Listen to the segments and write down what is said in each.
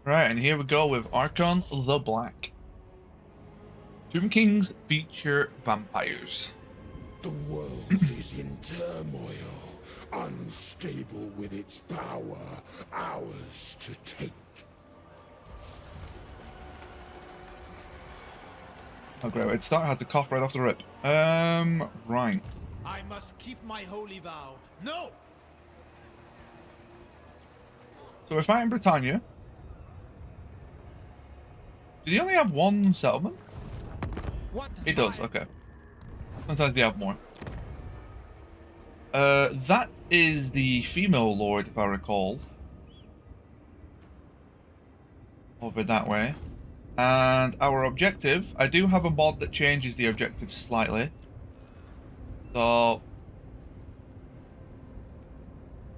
Right, and here we go with Arkhan the Black. Tomb Kings feature vampires. The world is in turmoil, unstable with its power, ours to take. Oh, great way to start. I had to cough right off the rip. Right. I must keep my holy vow. No! So we're fighting Britannia. Did he only have one settlement? What He does, fire? okay. Sometimes they have more. That is the female lord, if I recall. Over that way. And our objective, I do have a mod that changes the objective slightly. So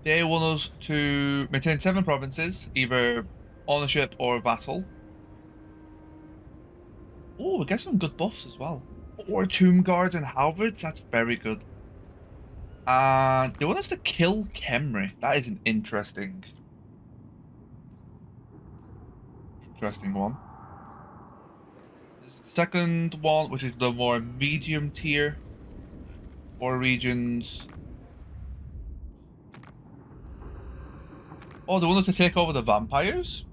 they want us to maintain 7 provinces, either ownership or vassal. Oh, we get some good buffs as well. Or tomb guards and halberds, that's very good. And they want us to kill Khemri. That is an interesting one. Second one, which is the more medium tier, 4 regions. Oh, they want us to take over the vampires?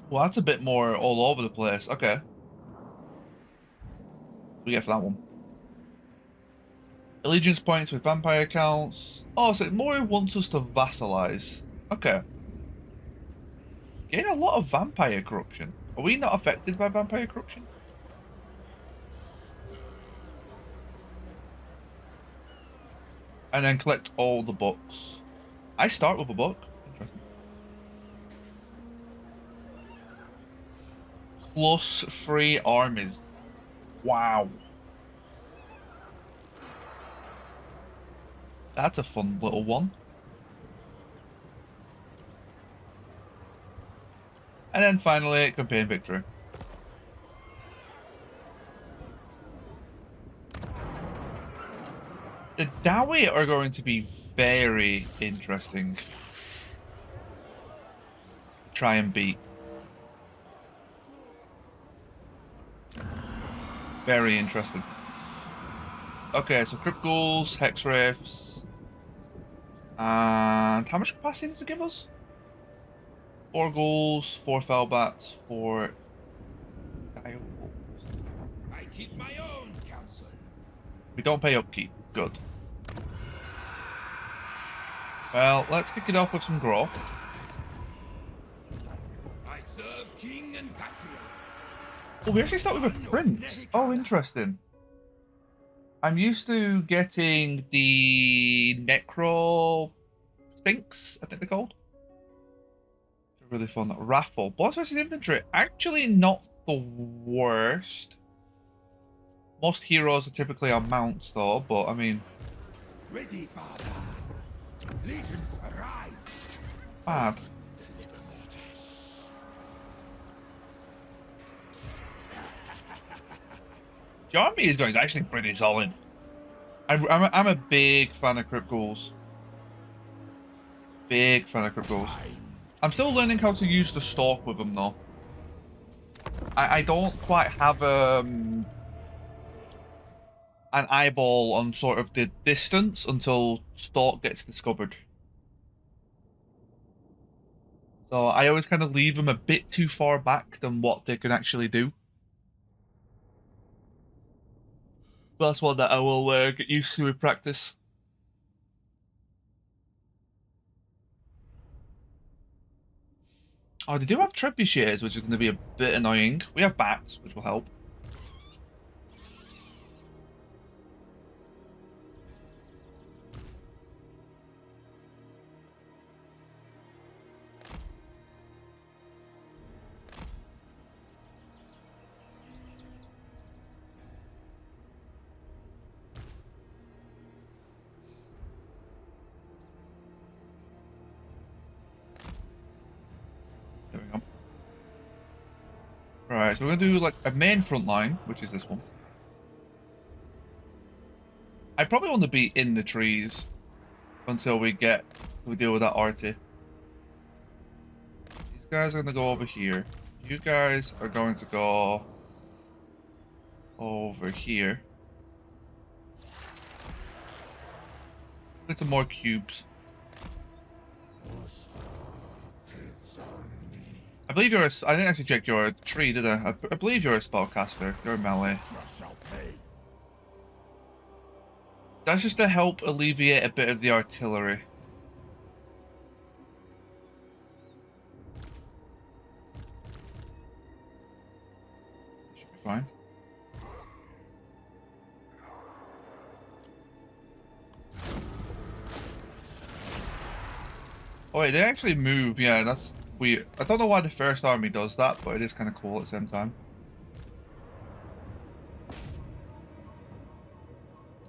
Well, that's a bit more all over the place. Okay. We get for that one. Allegiance points with vampire counts. Oh, so it more wants us to vassalize. Okay. Gain a lot of vampire corruption. Are we not affected by vampire corruption? And then collect all the books. I start with a book. Interesting. Plus 3 armies. Wow. That's a fun little one. And then finally, campaign victory. The Dawi are going to be very interesting. Try and beat. Very interesting. Okay, so Crypt Ghouls, Hex Wraiths. And how much capacity does it give us? 4 ghouls, 4 Felbats, 4 Dire Wolves. I keep my own counsel. We don't pay upkeep. Good. Well, let's kick it off with some growth. I serve king and patriarch. Oh, we actually start with a print. Oh, interesting. I'm used to getting the Necro Sphinx, I think they're called. They're really fun. Raffle. Boss versus infantry. Actually not the worst. Most heroes are typically on mounts though, but I mean... Ready, father. Legions arise. Bad. The army is going actually pretty solid. I'm a big fan of Crypt Ghouls. Big fan of Crypt Ghouls. I'm still learning how to use the stalk with them though. I don't quite have an eyeball on sort of the distance until stalk gets discovered. So I always kind of leave them a bit too far back than what they can actually do. That's one that I will get used to with practice. Oh, they do have trebuchets, which is going to be a bit annoying. We have bats, which will help. There we go. Right, so we're going to do like a main front line, which is this one. I probably want to be in the trees. until we deal with that arty. These guys are gonna go over here. You guys are going to go over here. Get some more cubes. I believe you're a... I didn't actually check your tree, did I? I believe you're a spellcaster. You're a melee. That's just to help alleviate a bit of the artillery. Should be fine. Oh wait, they actually move. Yeah, that's weird. I don't know why the first army does that, but it is kind of cool at the same time.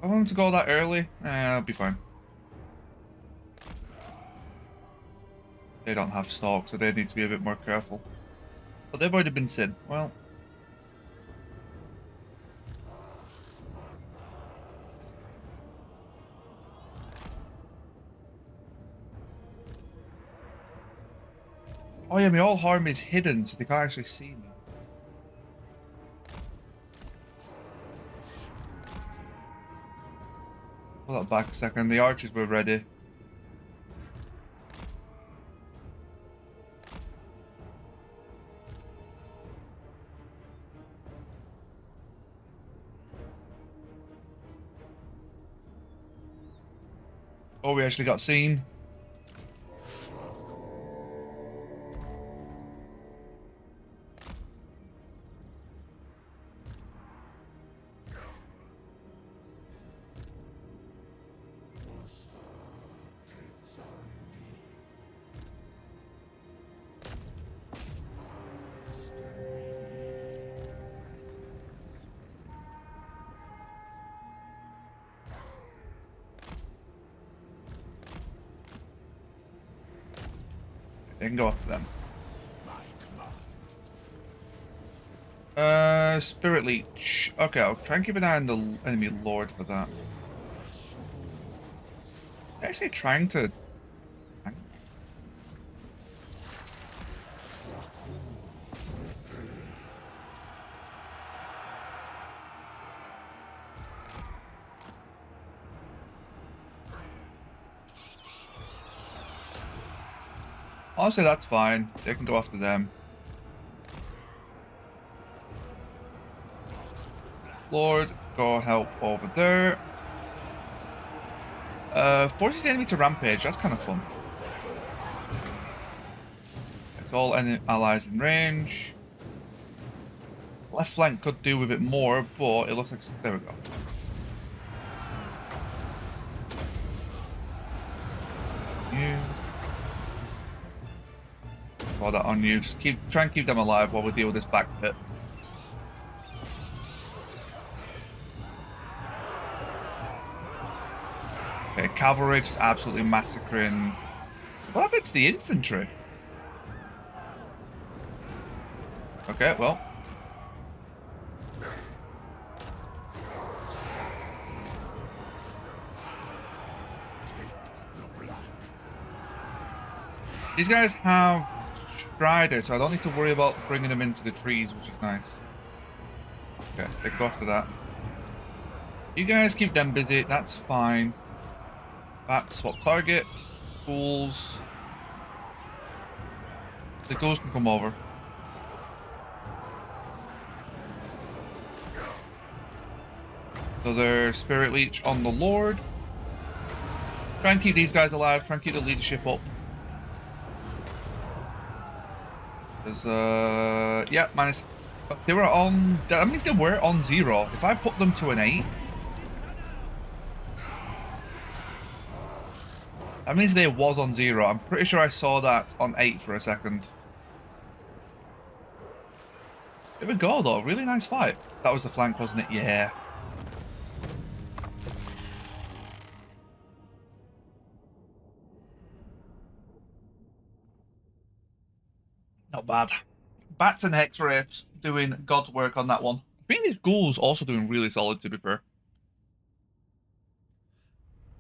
I want them to go that early. I'll be fine. They don't have stock, so they need to be a bit more careful. But they've already been seen. Well. Oh yeah, my all harm is hidden, so they can't actually see me. Hold that back a second, the archers were ready. Oh, we actually got seen. They can go after them. Spirit Leech. Okay, I'll try and keep an eye on the enemy lord for that. Actually trying to... Honestly, that's fine. They can go after them. Lord, go help over there. Forces the enemy to rampage. That's kind of fun. It's all allies in range. Left flank could do with it more, but it looks like... There we go. You... Throw that on you. Just try and keep them alive while we deal with this back pit. Okay, cavalry just absolutely massacring. What happened to the infantry? Okay, well. These guys have Strider, so I don't need to worry about bringing them into the trees, which is nice. Okay, they can go after that. You guys keep them busy, that's fine. Back, swap target. Ghouls. The ghouls can come over. So there's Spirit Leech on the Lord. Try and keep these guys alive, try and keep the leadership up. There's, yeah, minus... They were on... That means they were on 0. If I put them to an 8... That means they was on 0. I'm pretty sure I saw that on 8 for a second. There we go, though. Really nice fight. That was the flank, wasn't it? Yeah. Not bad. Bats and Hex Wraiths doing God's work on that one. I think these ghouls also doing really solid, to be fair.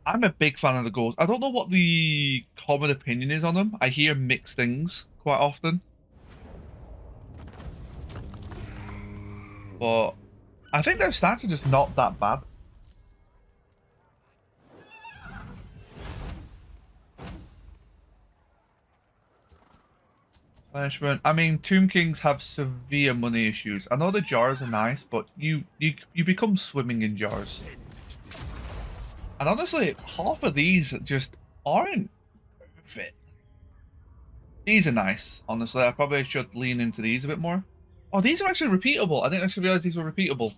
I'm a big fan of the ghosts. I don't know what the common opinion is on them. I hear mixed things quite often. But I think their stats are just not that bad. Punishment. I mean, Tomb Kings have severe money issues. I know the jars are nice, but you become swimming in jars. And honestly, half of these just aren't worth it. These are nice, honestly. I probably should lean into these a bit more. Oh, these are actually repeatable. I didn't actually realize these were repeatable.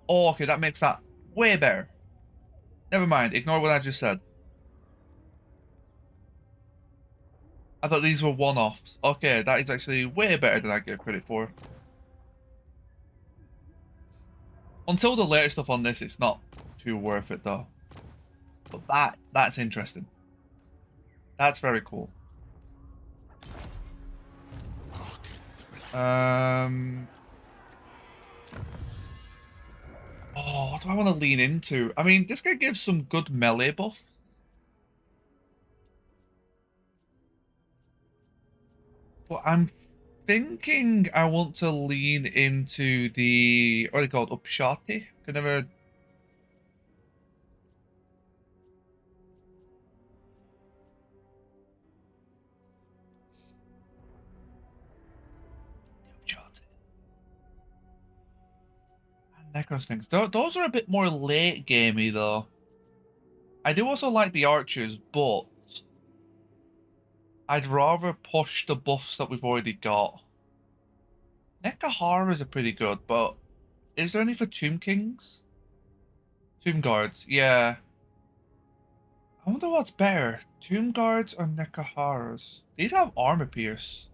Oh, okay, that makes that way better. Never mind, ignore what I just said. I thought these were one-offs. Okay, that is actually way better than I gave credit for. Until the later stuff on this, it's not too worth it though. But that's interesting. That's very cool. Oh, what do I want to lean into? I mean, this guy gives some good melee buff. But I'm thinking I want to lean into the, what are they called? Upshati? Can never. Upshati. And Necros things. Those are a bit more late gamey though. I do also like the archers, but I'd rather push the buffs that we've already got. Nekahara's are pretty good, but is there any for Tomb Kings? Tomb Guards, yeah. I wonder what's better, Tomb Guards or Nekaharas? These have armor pierce.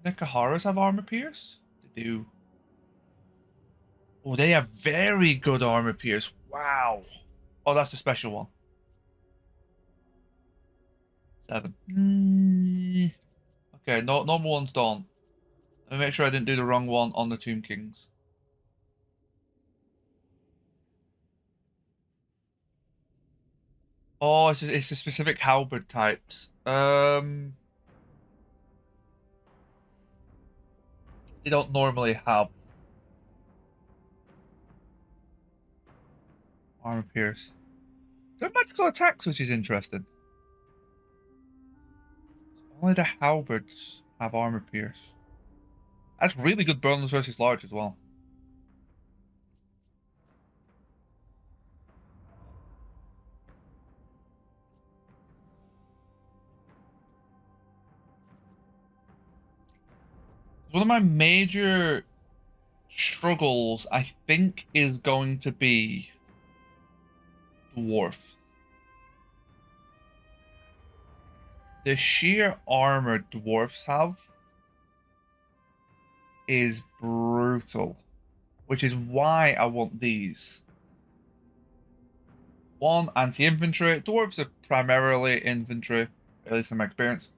Nekaharas have armor pierce? They do. Oh, they have very good armor pierce. Wow. Oh, that's the special one. 7. Okay, no, normal ones don't. Let me make sure I didn't do the wrong one on the Tomb Kings. Oh, it's a specific halberd types. They don't normally have armor pierce. They're magical attacks, which is interesting. Only the halberds have armor pierce. That's really good bronze versus large as well. One of my major struggles, I think, is going to be dwarf. The sheer armor dwarfs have is brutal, which is why I want these. One, anti-infantry. Dwarves are primarily infantry, at least in my experience.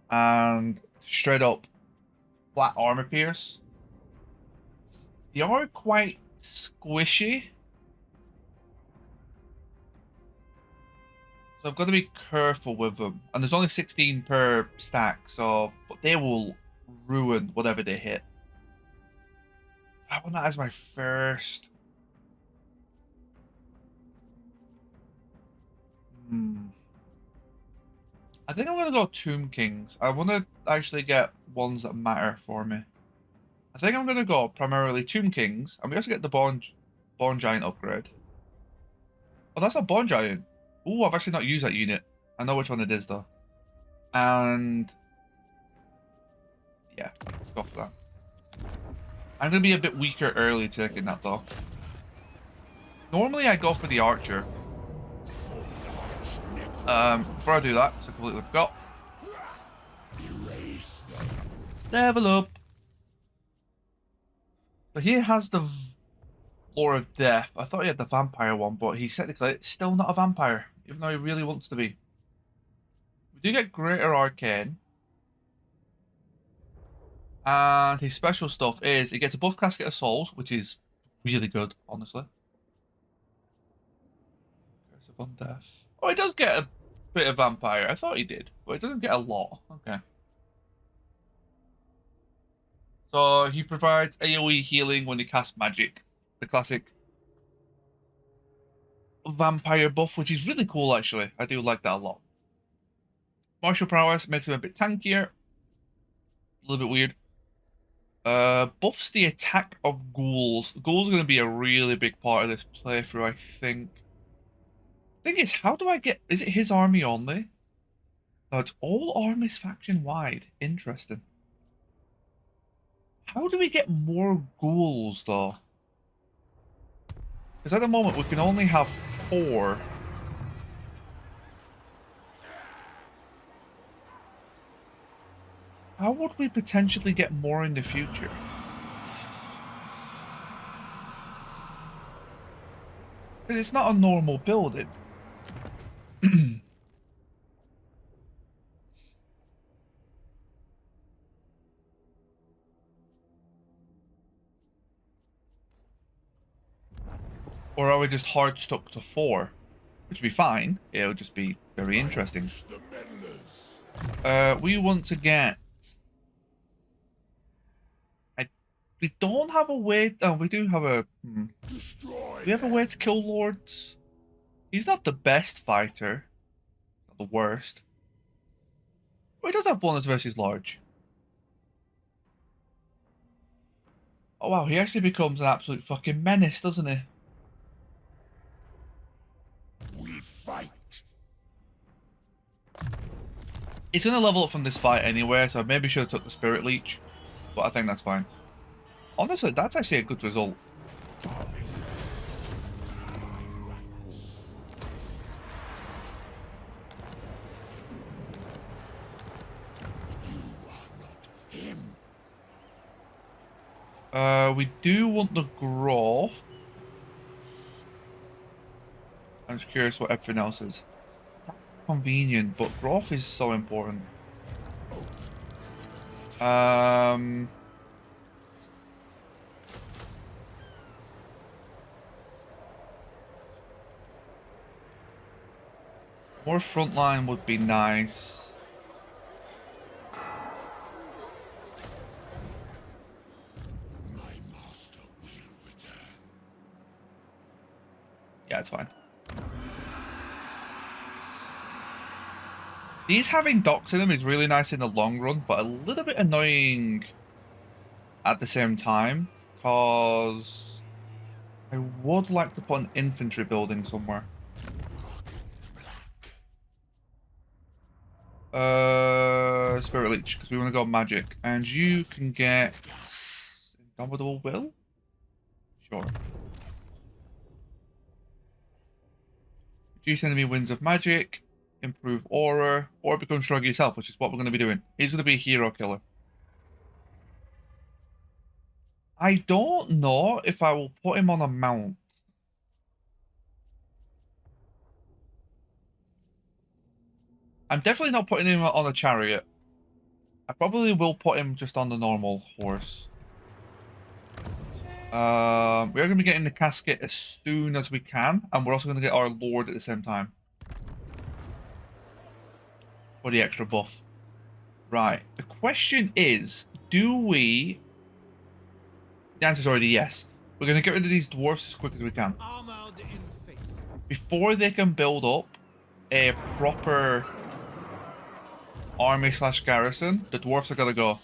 And straight up flat armor pierce. They are quite squishy. So I've got to be careful with them. And there's only 16 per stack, so but they will ruin whatever they hit. I want that as my first. I think I'm gonna go Tomb Kings. I want to actually get ones that matter for me. I think I'm gonna go primarily Tomb Kings, and we also get the Born Giant upgrade. Oh, that's a Born Giant. Oh, I've actually not used that unit. I know which one it is though. And yeah, let's go for that. I'm gonna be a bit weaker early taking that though. Normally I go for the Archer. Before I do that, because I completely forgot. Level up. So he has the Lore of Death. I thought he had the vampire one, but he's technically still not a vampire, even though he really wants to be. We do get Greater Arcane. And his special stuff is he gets a buff casket of souls, which is really good, honestly. of Undeath. Oh, he does get a bit of vampire. I thought he did, but he doesn't get a lot. Okay. So he provides AoE healing when he casts magic. The classic vampire buff, which is really cool, actually. I do like that a lot. Martial prowess makes him a bit tankier. A little bit weird. Buffs the attack of ghouls. Ghouls are going to be a really big part of this playthrough, I think. Thing is, how do I get... Is it his army only? No, it's all armies faction-wide. Interesting. How do we get more ghouls, though? Because at the moment, we can only have 4. How would we potentially get more in the future? Because it's not a normal building. Or are we just hard stuck to 4? Which would be fine. It would just be very interesting. We want to get... We don't have a way... Oh, we do have a... We have a way to kill lords. He's not the best fighter. Not the worst. But he does have bonus versus large. Oh wow, he actually becomes an absolute fucking menace, doesn't he? We fight. He's going to level up from this fight anyway, so I maybe should have took the Spirit Leech. But I think that's fine. Honestly, that's actually a good result. We do want the growth. I'm just curious what everything else is. Convenient, but growth is so important. More frontline would be nice. My master will return. Yeah, it's fine. These having docks in them is really nice in the long run, but a little bit annoying at the same time, because I would like to put an infantry building somewhere. Spirit Leech, because we want to go magic. And you can get Indomitable Will? Sure. Reduce enemy winds of magic. Improve aura, or become stronger yourself, which is what we're going to be doing. He's going to be a hero killer. I don't know if I will put him on a mount. I'm definitely not putting him on a chariot. I probably will put him just on the normal horse. We're going to be getting the casket as soon as we can, and we're also going to get our lord at the same time. For the extra buff. Right. The question is, do we... The answer is already yes. We're going to get rid of these dwarfs as quick as we can. Armored in faith. Before they can build up a proper army / garrison, the dwarfs are going to go.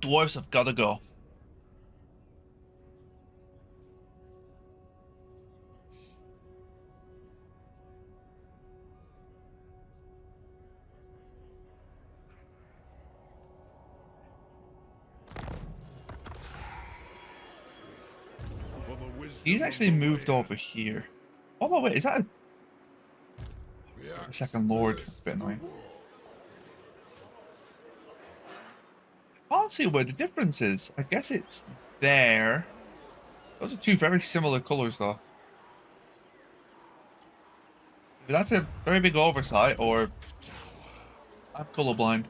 Dwarves have got to go. He's actually moved over here. Oh no, wait, is that a second lord? It's a bit annoying. I can't see where the difference is. I guess it's there. Those are two very similar colours though. But that's a very big oversight, or I'm colorblind.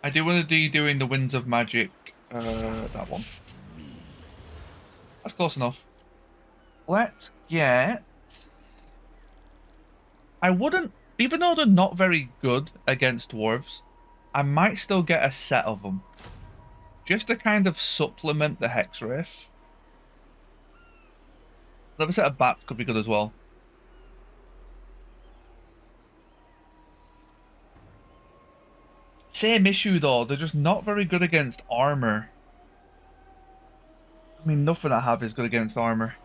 I do want to be doing the Winds of Magic, that one. That's close enough. Let's get... I wouldn't, even though they're not very good against dwarves, I might still get a set of them. Just to kind of supplement the Hex Wraith. Another set of bats could be good as well. Same issue though, they're just not very good against armor. I mean, nothing I have is good against armor.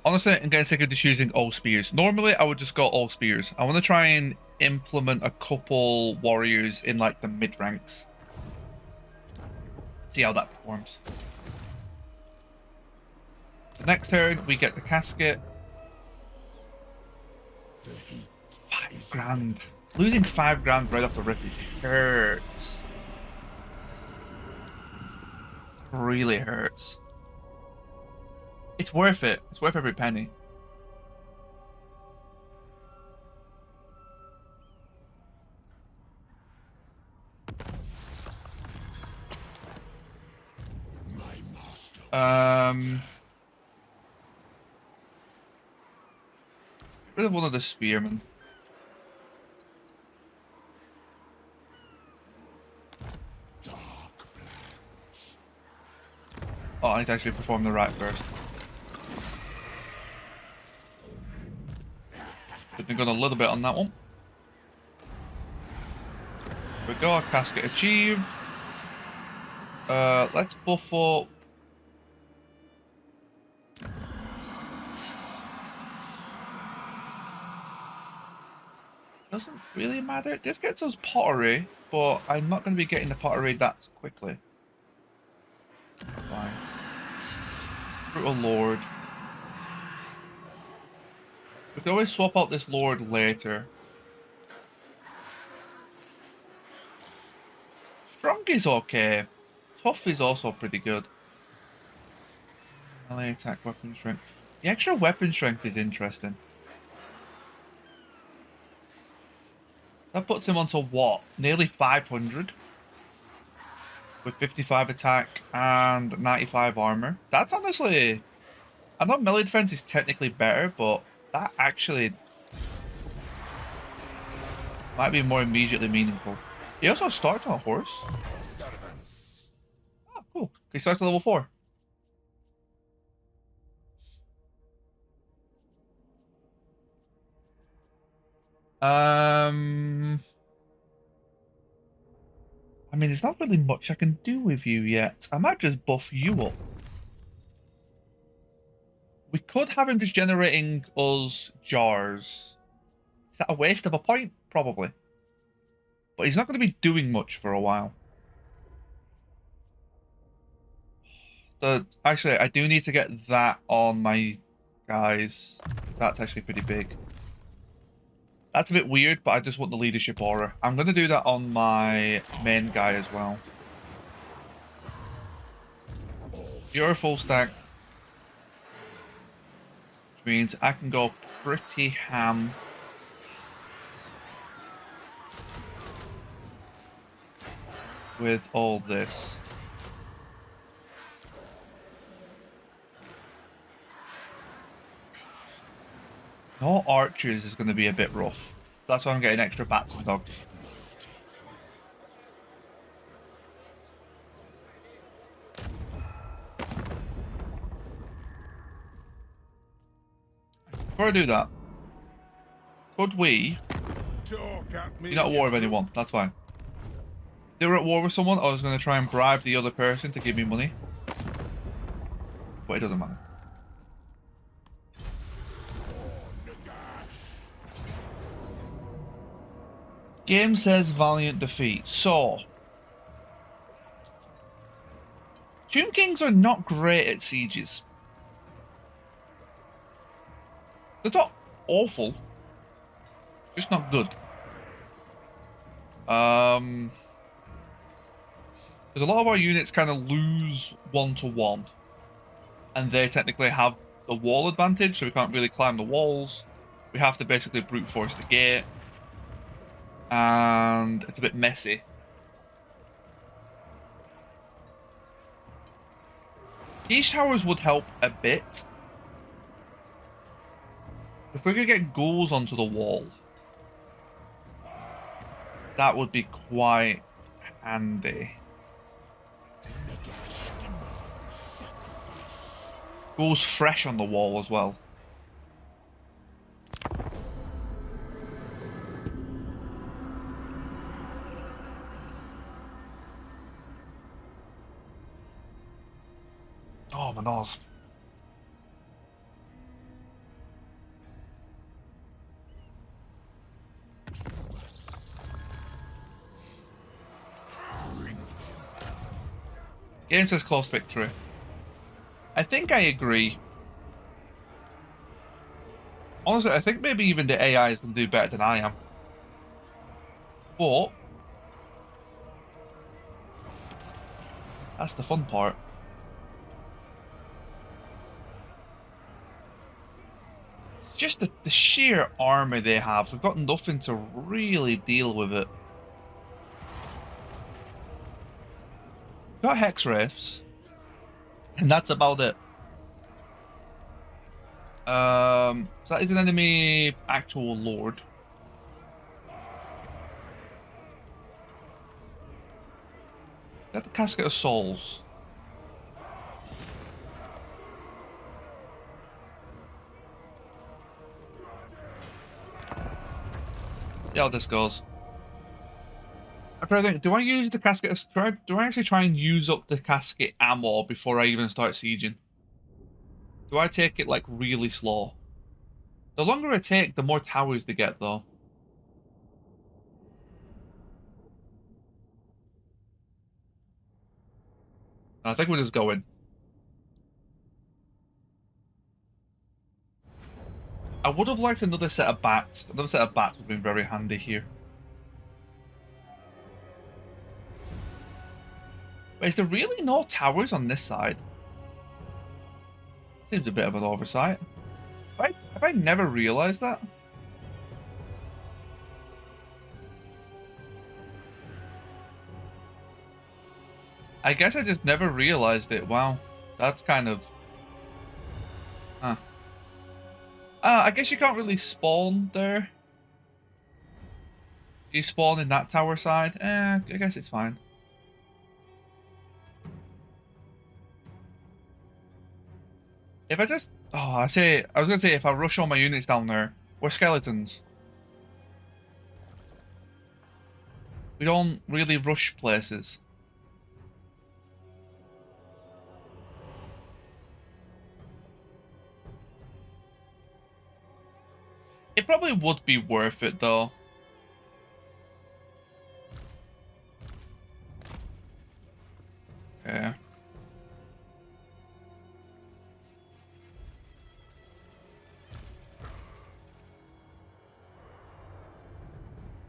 Honestly, I'm getting sick of just using all spears. Normally, I would just go all spears. I want to try and implement a couple warriors in like the mid ranks. See how that performs. The next turn, we get the casket. 5 grand. Losing 5 grand right off the rip is hurts. Really hurts. It's worth it. It's worth every penny. Get rid of one of the spearmen. Oh, I need to actually perform the rite first. We've been going a little bit on that one. Here we go, casket achieved. Let's buff up. Doesn't really matter. This gets us pottery, but I'm not going to be getting the pottery that quickly. Fine. Brutal Lord. We can always swap out this Lord later. Strong is okay. Tough is also pretty good. Melee attack, weapon strength. The extra weapon strength is interesting. That puts him onto what? Nearly 500? With 55 attack and 95 armor. That's honestly... I know melee defense is technically better, but that actually might be more immediately meaningful. He also starts on a horse. Oh, cool. He starts at level 4. I mean, there's not really much I can do with you yet. I might just buff you up. We could have him just generating us jars. Is that a waste of a point? Probably. But he's not going to be doing much for a while. Actually, I do need to get that on my guys. That's actually pretty big. That's a bit weird, but I just want the leadership aura. I'm going to do that on my main guy as well. You're a full stack. Which means I can go pretty ham. With all this. No archers is going to be a bit rough. That's why I'm getting extra bats and dogs. Before I do that, could we... You're not at war with anyone, that's fine. If they were at war with someone, I was going to try and bribe the other person to give me money. But it doesn't matter. Game says valiant defeat. So, Tomb Kings are not great at sieges. They're not awful, just not good. Because a lot of our units kind of lose 1-to-1, and they technically have the wall advantage, so we can't really climb the walls. We have to basically brute force the gate, and it's a bit messy. Siege towers would help a bit. If we could get ghouls onto the wall, that would be quite handy. Ghouls fresh on the wall as well. Oh, my nose. Game says close victory. I think I agree. Honestly, I think maybe even the AI is going to do better than I am. But that's the fun part. It's just the sheer armor they have. We've got nothing to really deal with it. Got Hex Wraiths, and that's about it. So that is an enemy actual lord. Got the Casket of Souls. See how this goes. I'm trying to think, do I use the casket? Do I actually try and use up the casket ammo before I even start sieging? Do I take it like really slow? The longer I take, the more towers they get, though. I think we'll just go in. I would have liked another set of bats. Another set of bats would have been very handy here. But is there really no towers on this side? Seems a bit of an oversight. Have I never realized that? I guess I just never realized it. Wow. That's kind of... Huh. I guess you can't really spawn there. You spawn in that tower side? I guess it's fine. If I just... Oh, I was going to say, if I rush all my units down there, we're skeletons. We don't really rush places. It probably would be worth it, though. Yeah.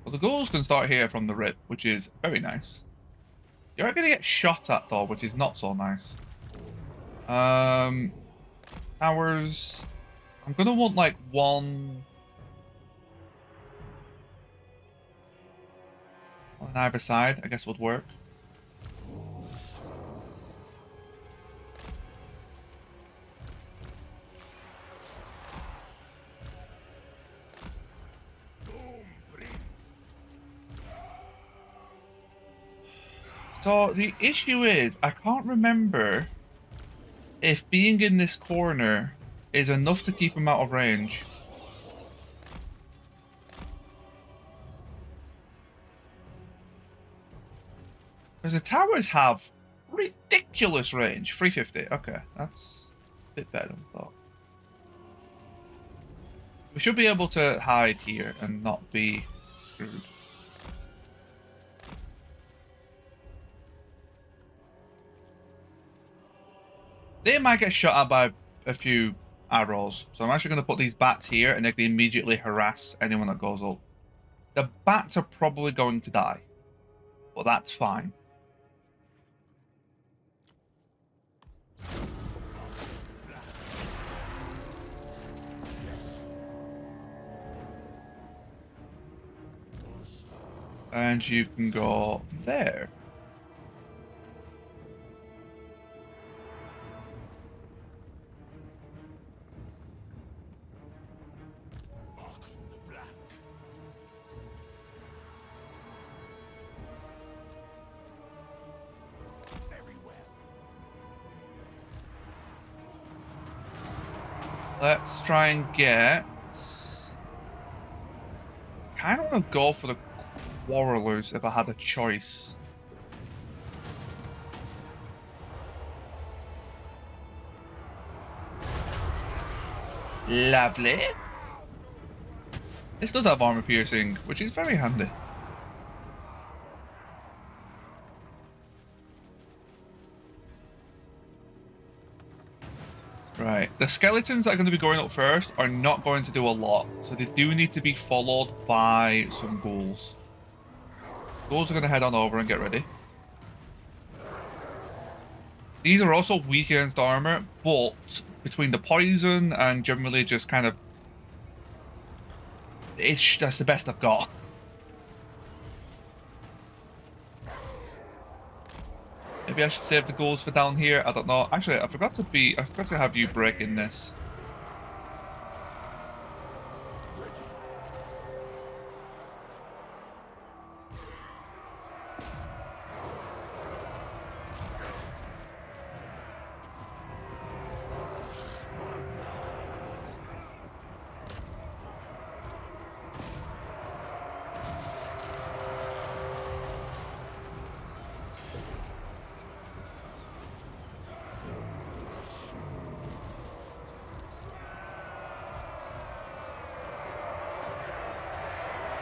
Well, the ghouls can start here from the rip, which is very nice. You're going to get shot at, though, which is not so nice. Towers. I'm going to want, like, one on either side, I guess would work. So the issue is, I can't remember if being in this corner is enough to keep him out of range. Because the towers have ridiculous range. 350. Okay, that's a bit better than I thought. We should be able to hide here and not be screwed. They might get shot at by a few arrows. So I'm actually going to put these bats here and they can immediately harass anyone that goes up. The bats are probably going to die, but that's fine. And you can go there. Arkhan the Black. Very well. Let's try and get... I don't want to go for the Quarrelers if I had a choice. Lovely. This does have armor piercing, which is very handy. Right, the skeletons that are going to be going up first are not going to do a lot, so they do need to be followed by some ghouls. Ghouls are going to head on over and get ready. These are also weak against armor, but between the poison and generally just kind of... that's the best I've got. Maybe I should save the ghouls for down here. I don't know. Actually, I forgot to have you break in this.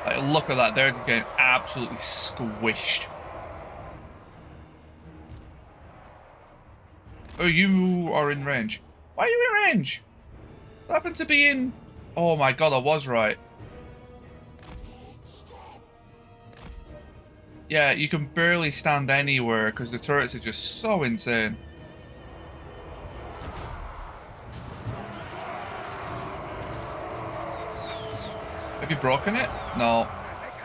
Like, look at that. They're getting absolutely squished. Oh, you are in range. Why are you in range? What happened to be in... Oh my god, I was right. Yeah, you can barely stand anywhere because the turrets are just so insane. Have you broken it? No.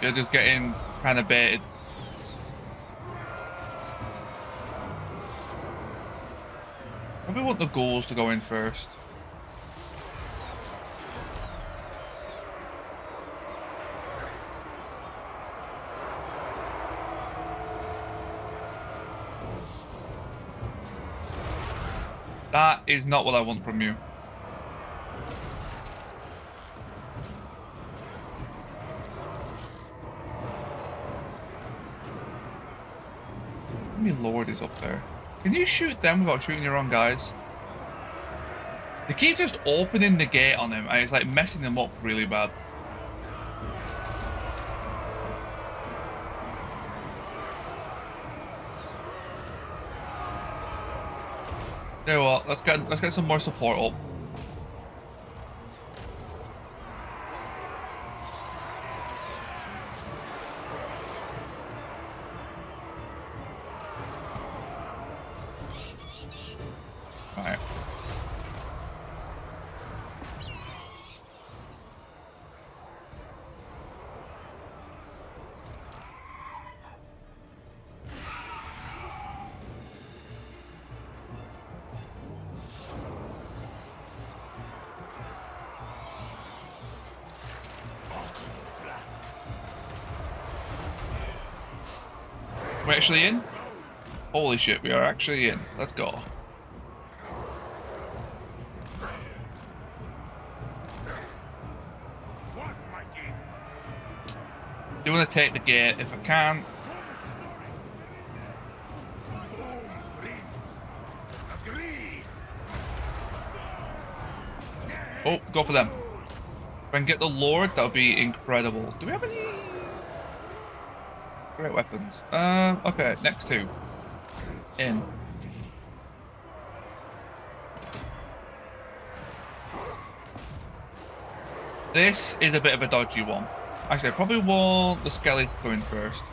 You're just getting kind of baited. Maybe we want the ghouls to go in first. That is not what I want from you. How many Lord is up there? Can you shoot them without shooting your own guys? They keep just opening the gate on him and it's like messing them up really bad. You know what? Let's get some more support up. Right. We're actually in? Holy shit, we are actually in. Let's go. Do want to take the gate if I can. Oh, go for them. If I can get the Lord, that would be incredible. Do we have any great weapons? Okay, next two. In. This is a bit of a dodgy one. Actually, I probably want the skellies to go in first.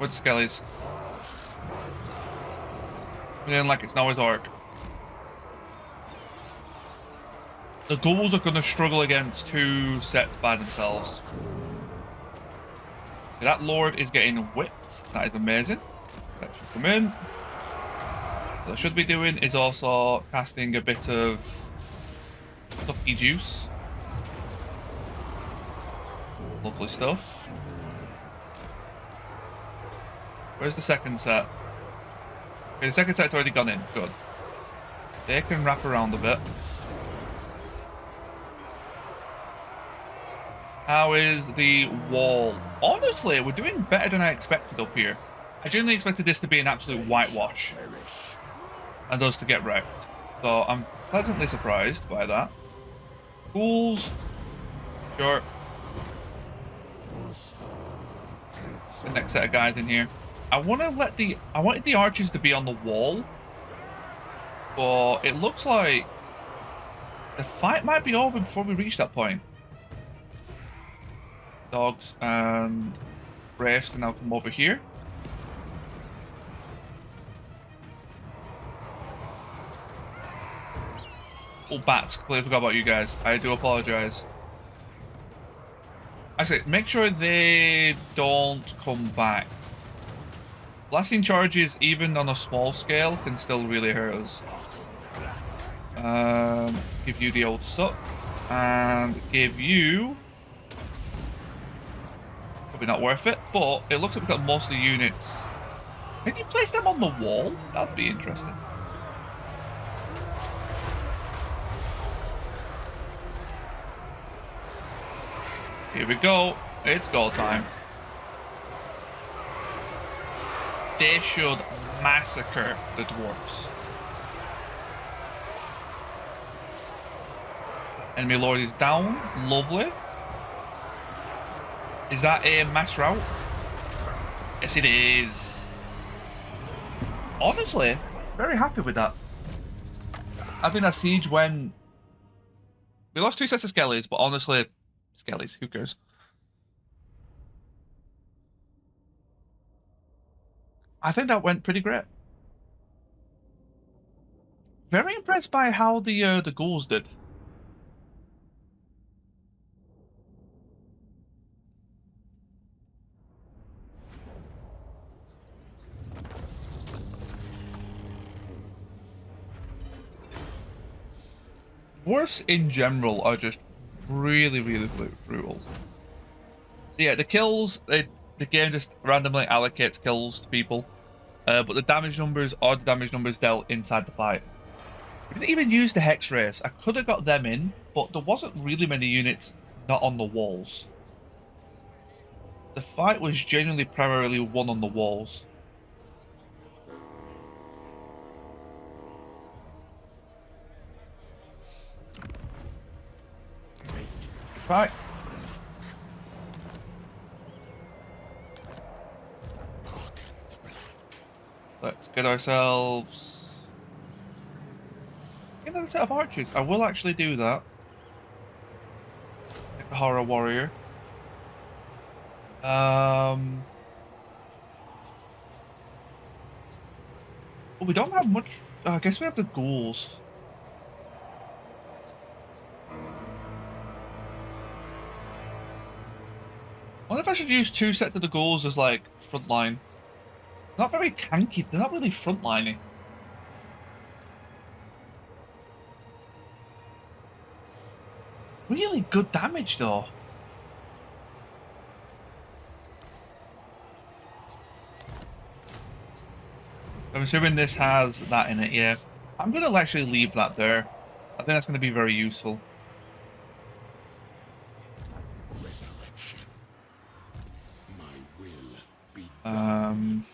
With the skellies. Again, like it's Noah's Ark. The ghouls are going to struggle against two sets by themselves. That Lord is getting whipped. That is amazing. That should come in. What I should be doing is also casting a bit of Stuffy Juice. Lovely stuff. Where's the second set? Okay, the second set's already gone in. Good. They can wrap around a bit. How is the wall? Honestly, we're doing better than I expected up here. I genuinely expected this to be an absolute whitewash. And us to get wrecked. So I'm pleasantly surprised by that. Ghouls. Sure. The next set of guys in here. I wanted the archers to be on the wall. But it looks like the fight might be over before we reach that point. Dogs and Braves can now come over here. Oh, bats. Completely forgot about you guys. I do apologize. Actually, make sure they don't come back. Blasting charges, even on a small scale, can still really hurt us. Give you the old suck. And give you... Probably not worth it, but it looks like we've got most of the units. Can you place them on the wall? That'd be interesting. Here we go. It's goal time. They should massacre the dwarves. Enemy Lord is down. Lovely. Is that a mass rout? Yes, it is. Honestly, very happy with that. I think that siege when... We lost two sets of skellies, but honestly, skellies, who cares? I think that went pretty great. Very impressed by how the ghouls did. Dwarfs in general are just really, really brutal. Yeah, the kills, the game just randomly allocates kills to people. But the damage numbers are the damage numbers dealt inside the fight. We didn't even use the Hex Race. I could have got them in, but there wasn't really many units not on the walls. The fight was genuinely primarily won on the walls. Right. Let's get ourselves another set of archers. I will actually do that. Get the horror warrior. But we don't have much. I guess we have the ghouls. I wonder if I should use two sets of the ghouls as like frontline. Not very tanky. They're not really frontlining. Really good damage though. I'm assuming this has that in it, yeah. I'm going to actually leave that there. I think that's going to be very useful. Resurrection. My will be done.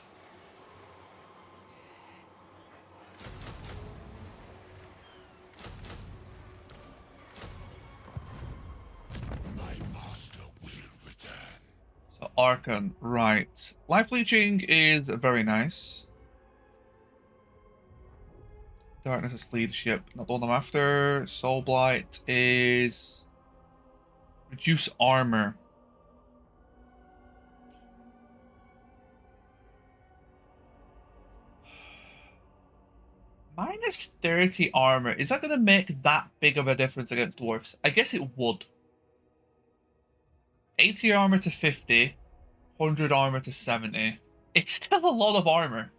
My master will return. So Arkhan, right. Life leeching is very nice. Darkness is leadership. Not the one I'm after. Soul Blight is reduce armor. Minus 30 armor. Is that going to make that big of a difference against dwarfs? I guess it would. 80 armor to 50. 100 armor to 70. It's still a lot of armor.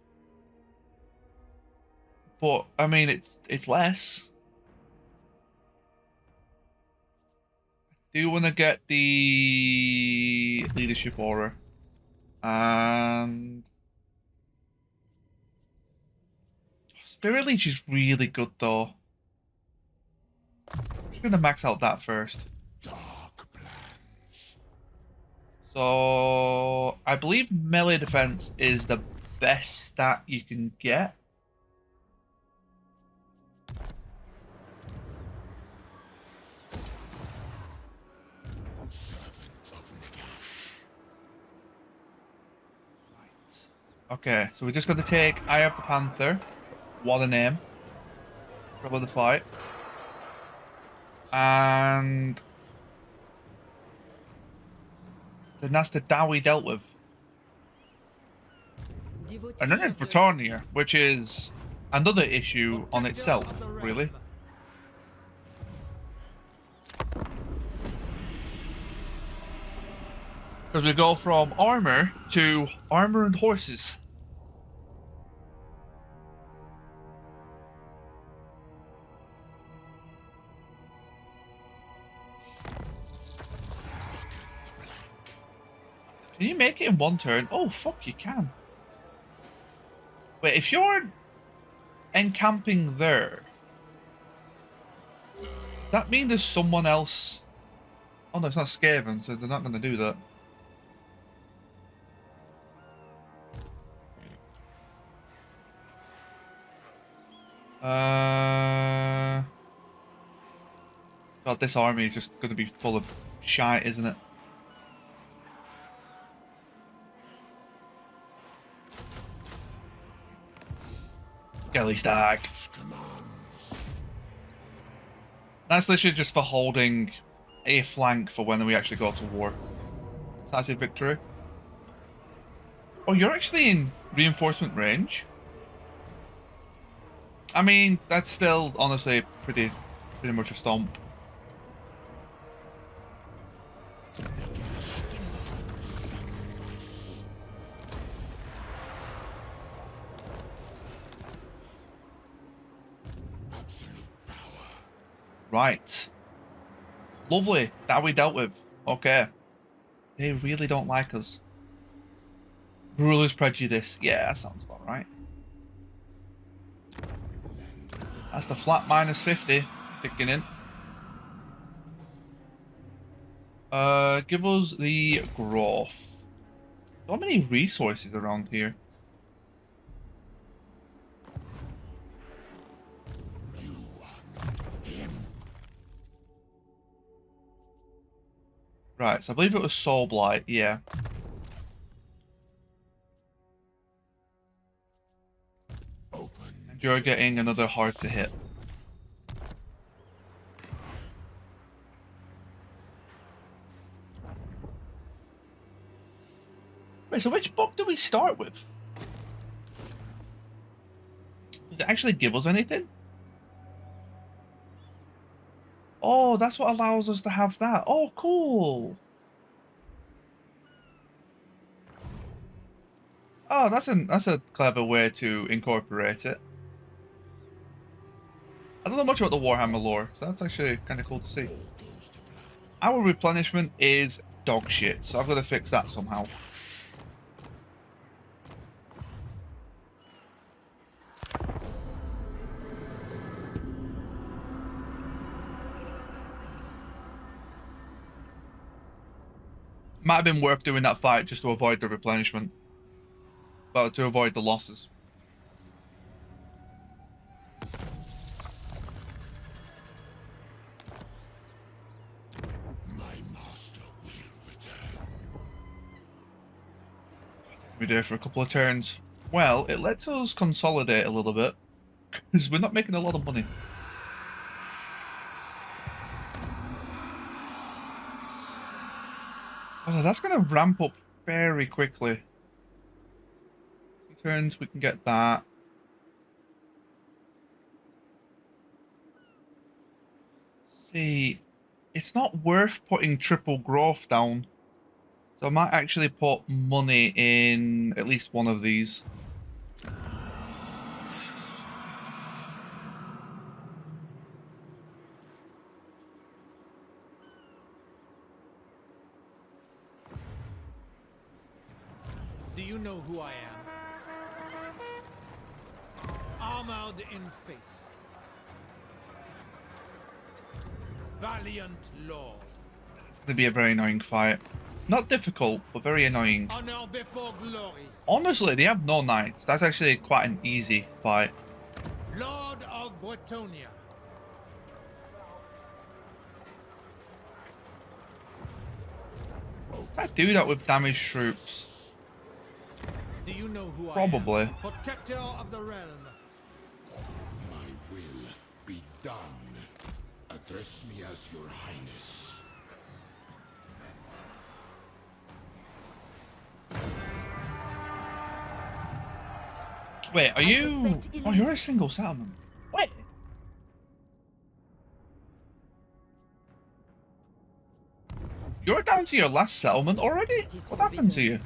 But, I mean, it's less. I do want to get the leadership aura. And Spirit Leech is really good, though. I'm just going to max out that first. Dark plans. So, I believe melee defense is the best stat you can get. Servant of Nagash. Okay, so we're just going to take Eye of the Panther. What a name. For the fight. And then that's the Dawi dealt with. And then there's Britannia, which is another issue on itself, really. Because we go from armor to armor and horses. Can you make it in one turn? Oh, fuck, you can. Wait, if you're encamping there, does that mean there's someone else? Oh no, it's not Skaven, so they're not going to do that. God, this army is just going to be full of shite, isn't it? Skelly Stack. That's literally just for holding a flank for when we actually go to war. That's a victory. Oh, you're actually in reinforcement range? I mean, that's still honestly pretty much a stomp. Right. Lovely. That we dealt with. Okay. They really don't like us. Ruler's prejudice. Yeah, that sounds about right. That's the flat minus 50 kicking in. Give us the growth. So many resources around here. Right, so I believe it was Soul Blight, yeah. And you're getting another hard to hit. Wait, so which book do we start with? Does it actually give us anything? Oh, that's what allows us to have that. Oh, cool. Oh, that's a clever way to incorporate it. I don't know much about the Warhammer lore, so that's actually kind of cool to see. Our replenishment is dog shit, so I've got to fix that somehow. Might have been worth doing that fight just to avoid the replenishment. Well, to avoid the losses. My master will return. We do it for a couple of turns. Well, it lets us consolidate a little bit. because we're not making a lot of money. Oh, that's going to ramp up very quickly. 2 turns, we can get that. See, it's not worth putting triple growth down. So I might actually put money in at least one of these. Do you know who I am? Armored in faith. Valiant Lord. It's going to be a very annoying fight. Not difficult, but very annoying. Honor before glory. Honestly, they have no knights. That's actually quite an easy fight. Lord of Bretonia. I do that with damaged troops. Do you know who Probably. I am? Protector of the realm. My will be done. Address me as your highness. Wait, are you... Oh, you're a single settlement. Wait. You're down to your last settlement already? What happened to you?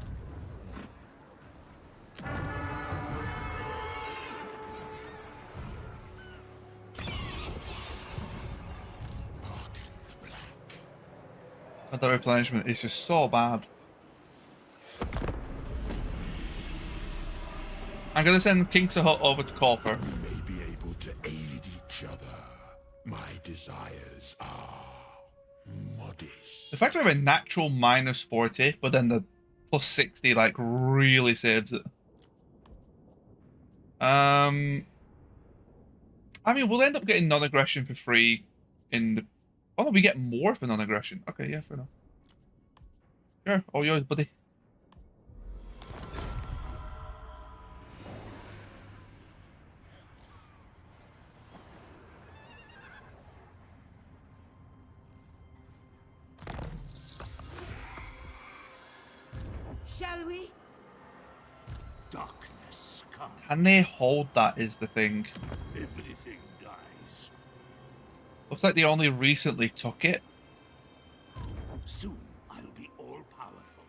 The replenishment is just so bad. I'm gonna send King Sahut over to Corfer. We may be able to aid each other. My desires are modest. The fact we have a natural minus 40, but then the plus 60 like really saves it. I mean, we'll end up getting non-aggression for free in the... Oh no, we get more for non-aggression. Okay, yeah, fair enough. Sure, all yours, buddy. Shall we? Darkness comes. Can they hold that is the thing. Everything dies. Looks like they only recently took it. Soon I'll be all powerful.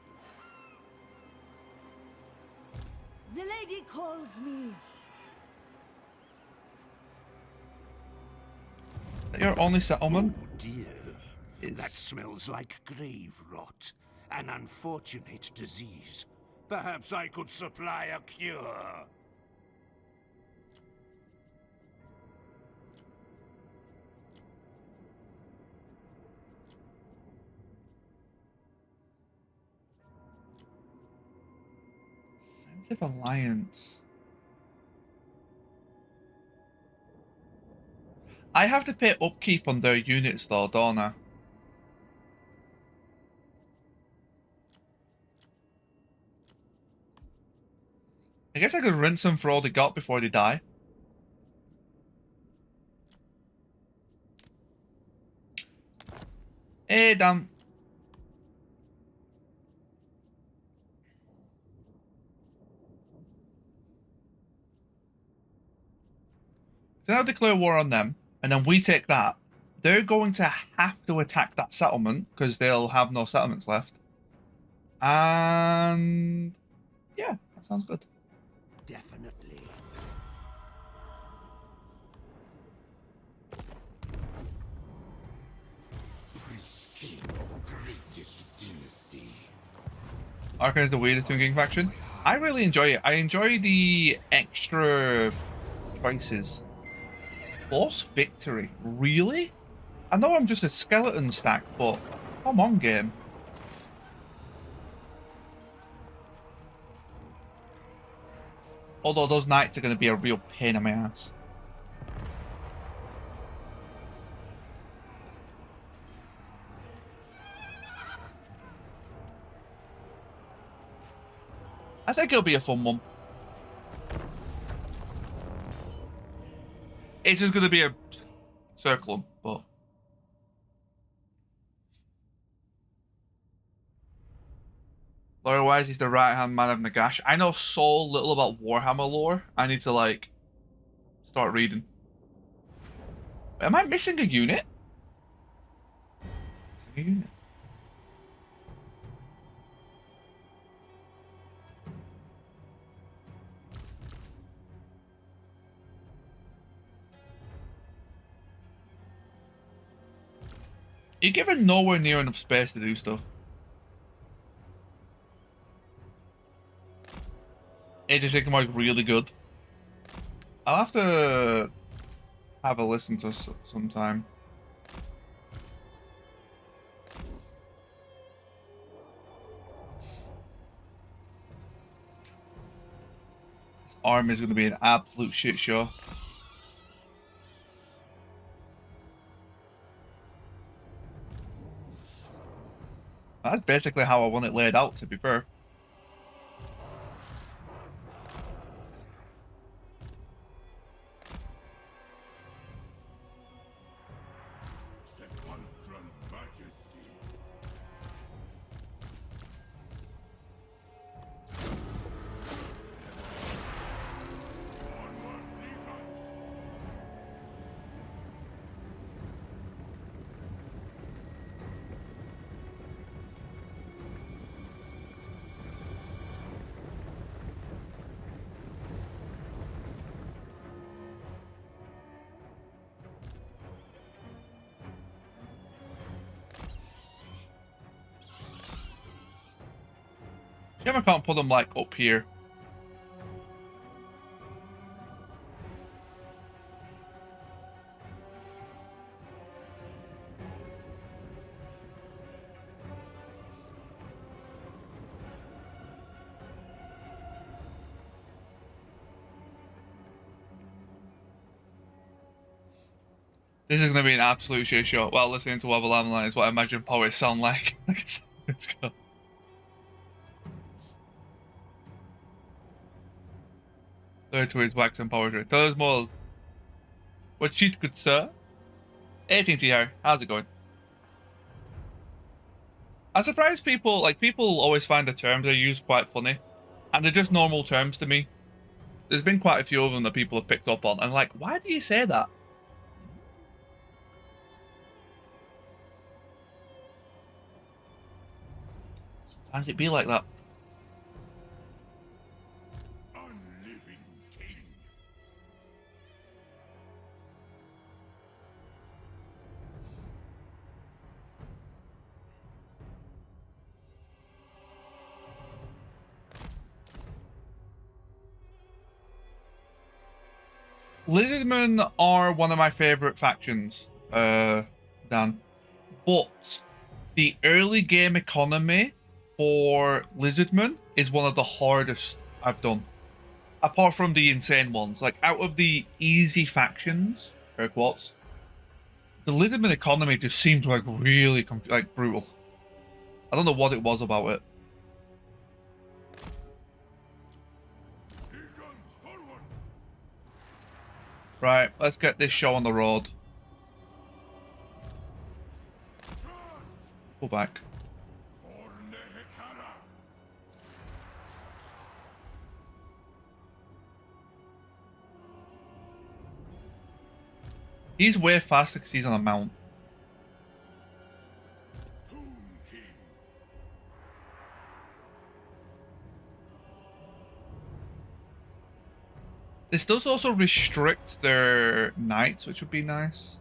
The lady calls me. Is that your only settlement? Oh dear. That smells like grave rot. An unfortunate disease. Perhaps I could supply a cure. Defensive Alliance. I have to pay upkeep on their units though, don't I? I guess I could rinse them for all they got before they die. Hey, damn. So now declare war on them, and then we take that. They're going to have to attack that settlement because they'll have no settlements left. And yeah, that sounds good. Definitely. Priest king of greatest dynasty. Arkhan is the weirdest Twin King faction. I really enjoy it. I enjoy the extra choices. Force victory? Really? I know I'm just a skeleton stack, but come on, game. Although those knights are going to be a real pain in my ass. I think it'll be a fun one. It's just going to be a circle, but... Lore-wise, he's the right-hand man of Nagash. I know so little about Warhammer lore. I need to, like, start reading. Am I missing a unit? Missing a unit. You're given nowhere near enough space to do stuff. Age of Sigmar is really good. I'll have to have a listen to sometime. This army is going to be an absolute shit show. That's basically how I want it laid out, to be fair. Shame I can't put them like up here. This is going to be an absolute shit show. Well, listening to Wobble Line is what I imagine poets sound like. Let's go. To his wax and poetry. Tell us more. What cheat, good sir? 18 here. How's it going? I'm surprised people always find the terms they use quite funny, and they're just normal terms to me. There's been quite a few of them that people have picked up on, and like, why do you say that? Sometimes it be like that. Lizardmen are one of my favorite factions, Dan. But the early game economy for Lizardmen is one of the hardest I've done. Apart from the insane ones. Like, out of the easy factions, air quotes, the Lizardmen economy just seemed like really brutal. I don't know what it was about it. Right, let's get this show on the road. Pull back. He's way faster because he's on a mount. This does also restrict their knights, which would be nice.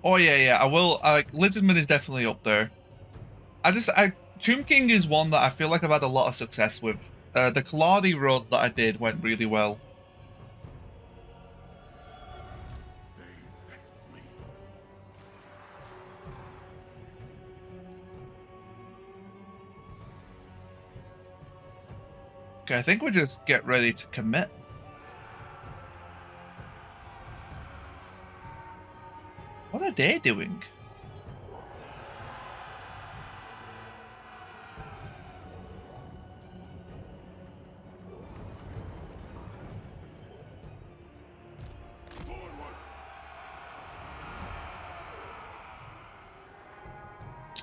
Oh yeah, I will. Like, Lizardman is definitely up there. Tomb King is one that I feel like I've had a lot of success with. The Kaladi road that I did went really well. Okay, I think we'll just get ready to commit. are they doing?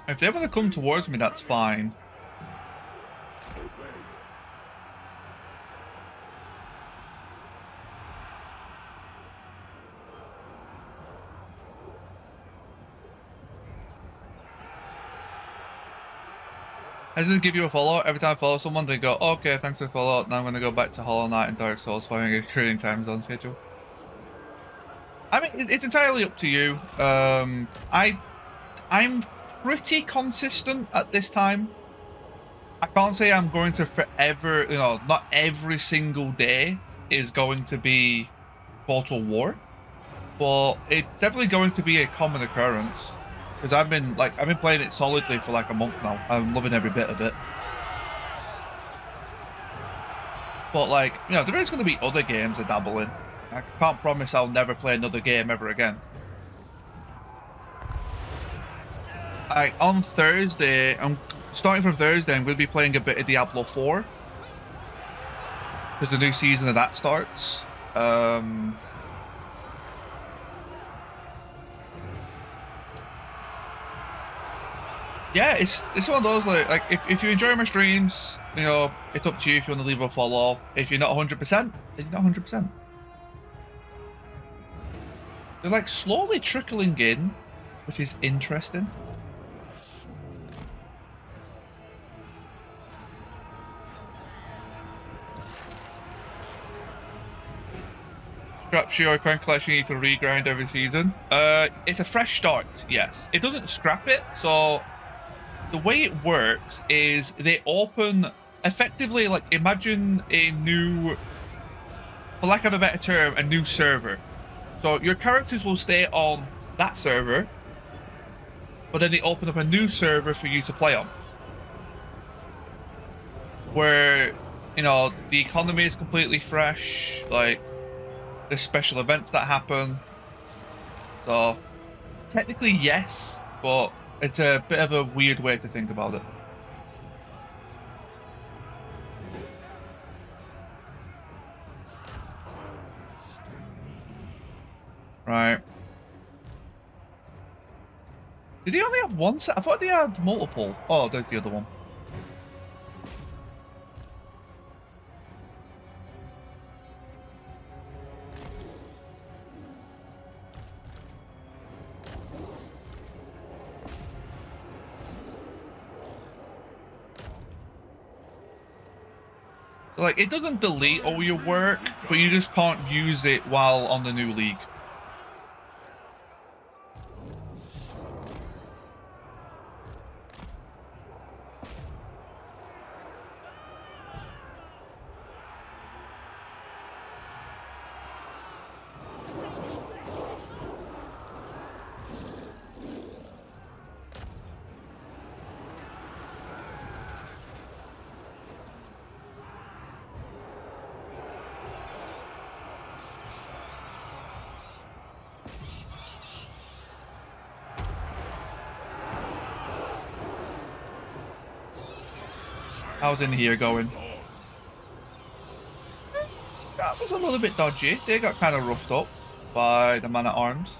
If they want to come towards me, that's fine. I just give you a follow. Every time I follow someone, they go, oh, okay, thanks for the follow. Now I'm going to go back to Hollow Knight and Dark Souls following a creating time zone schedule. I mean, it's entirely up to you. I'm pretty consistent at this time. I can't say I'm going to forever, you know, not every single day is going to be Total War. But it's definitely going to be a common occurrence. Because I've been playing it solidly for like a month now. I'm loving every bit of it. But like, you know, there is going to be other games to dabble in. I can't promise I'll never play another game ever again. On Thursday, I'm starting from Thursday, I'm going to be playing a bit of Diablo 4. Because the new season of that starts. Yeah, it's one of those, like if you enjoy my streams, you know, it's up to you if you want to leave a follow. If you're not 100%, then you're not 100%. They're like slowly trickling in, which is interesting. Scrap Shior Coin Collection, you need to regrind every season. It's a fresh start, yes. It doesn't scrap it, so the way it works is they open, effectively, like, imagine a new, for lack of a better term, a new server. So your characters will stay on that server, but then they open up a new server for you to play on. Where, you know, the economy is completely fresh, like, there's special events that happen. So, technically yes, but it's a bit of a weird way to think about it. Right. Did he only have one set? I thought they had multiple. Oh, there's the other one. Like, it doesn't delete all your work, but you just can't use it while on the new league. How's in here going? That was a little bit dodgy. They got kind of roughed up by the man-at-arms.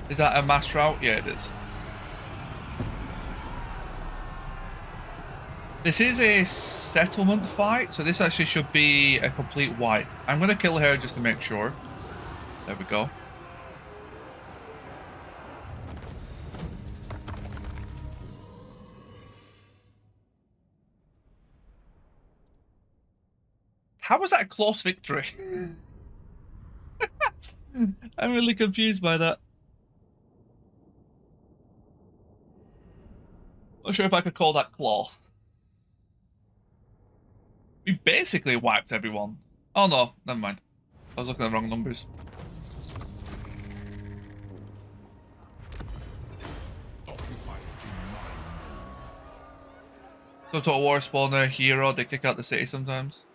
Is that a mass route? Yeah, it is. This is a settlement fight, so this actually should be a complete wipe. I'm going to kill her just to make sure. There we go. How was that a close victory? I'm really confused by that. Not sure if I could call that cloth. We basically wiped everyone. Oh no, never mind. I was looking at the wrong numbers. So Total War spawner, hero, they kick out the city sometimes.